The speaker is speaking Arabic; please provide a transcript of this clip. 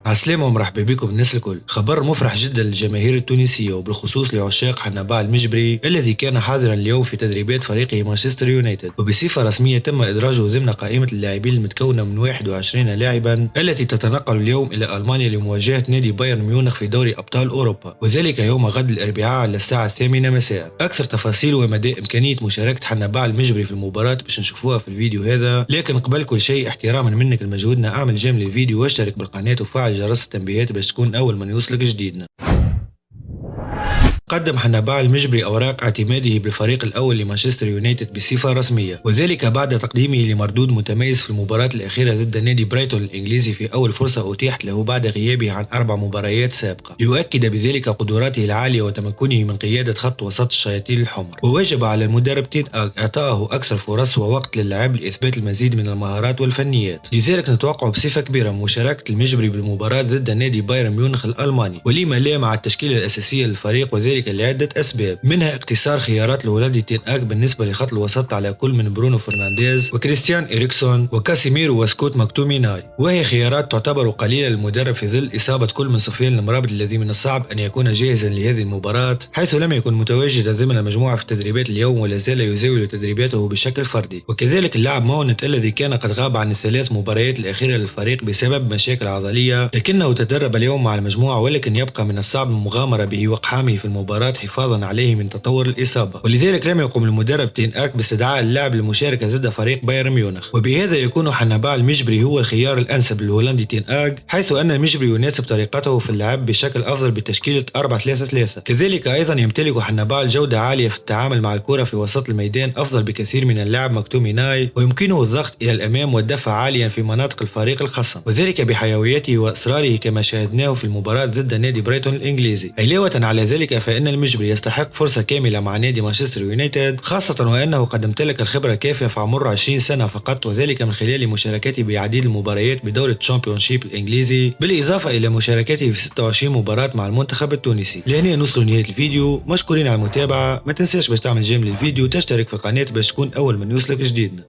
عسلامة ومرحبا بكم الناس الكل. خبر مفرح جدا للجماهير التونسية وبالخصوص لعشاق حنبال المجبري الذي كان حاضرا اليوم في تدريبات فريقه مانشستر يونايتد، وبصفة رسمية تم إدراجه ضمن قائمة اللاعبين المتكونة من 21 لاعبا التي تتنقل اليوم إلى ألمانيا لمواجهة نادي بايرن ميونخ في دوري أبطال أوروبا، وذلك يوم غد الأربعاء على الساعة 8 مساء. أكثر تفاصيل ومدى إمكانية مشاركة حنبال المجبري في المباراة باش نشوفوها في الفيديو هذا، لكن قبل كل شيء احتراما منك لمجهودنا اعمل جيم للفيديو واشترك بالقناة وفعل جرس التنبيهات باش تكون أول من يوصلك جديدنا. قدم حنبال المجبري أوراق اعتماده بالفريق الأول لمانشستر يونايتد بصفة رسمية، وذلك بعد تقديمه لمردود متميز في المباراة الأخيرة ضد نادي برايتون الإنجليزي في أول فرصة أتيحت له بعد غيابه عن 4 مباريات سابقة، يؤكد بذلك قدراته العالية وتمكنه من قيادة خط وسط الشياطين الحمر. وواجب على المدرب تين آغ إعطائه أكثر فرص ووقت للعب لإثبات المزيد من المهارات والفنيات، لذلك نتوقع بصفة كبيرة مشاركة المجبري بالمباراة ضد نادي بايرن ميونخ الألماني، ولما لا مع التشكيلة الأساسية للفريق، وذلك لعدة أسباب، منها اقتصار خيارات الهولندي تين آغ بالنسبة لخط الوسط على كل من برونو فرنانديز وكريستيان إريكسون وكاسيميرو وسكوت مكتوميناي، وهي خيارات تعتبر قليلة للمدرب في ظل إصابة كل من سفيان المرابط الذي من الصعب أن يكون جاهزا لهذه المباراة، حيث لم يكن متواجدا ضمن المجموعة في التدريبات اليوم ولا زال يزاول تدريباته بشكل فردي. وكذلك اللاعب ماونت الذي كان قد غاب عن الثلاث مباريات الأخيرة للفريق بسبب مشاكل عضلية، لكنه تدرب اليوم مع المجموعة، ولكن يبقى من الصعب المغامرة به واقحامه في المباراة حفاظا عليه من تطور الإصابة، ولذلك لم يقم المدرب تين آغ باستدعاء اللاعب للمشاركة ضد فريق بايرن ميونخ. وبهذا يكون حنبال المجبري هو الخيار الأنسب للهولندي تين آغ، حيث أن المجبري يناسب طريقته في اللعب بشكل أفضل بتشكيلة 4-3-3. كذلك أيضا يمتلك حنبال جودة عالية في التعامل مع الكرة في وسط الميدان أفضل بكثير من اللاعب مكتوميناي، ويمكنه الضغط إلى الأمام والدفع عاليا في مناطق الفريق الخصم، وذلك بحيويته وإصراره كما شاهدناه في المباراة ضد نادي برايتون الإنجليزي. علاوة على ذلك فإن المجبري يستحق فرصة كاملة مع نادي مانشستر يونايتد، خاصة وأنه قد امتلك الخبرة الكافية في عمر 20 سنة فقط، وذلك من خلال مشاركته بعديد المباريات بدوري الشامبيونشيب الإنجليزي، بالإضافة إلى مشاركته في 26 مباراة مع المنتخب التونسي. لهنا نوصل لنهاية الفيديو، مشكورين على المتابعة، ما تنساش باش تعمل جيم للفيديو وتشترك في القناة باش تكون أول من يوصلك جديدنا.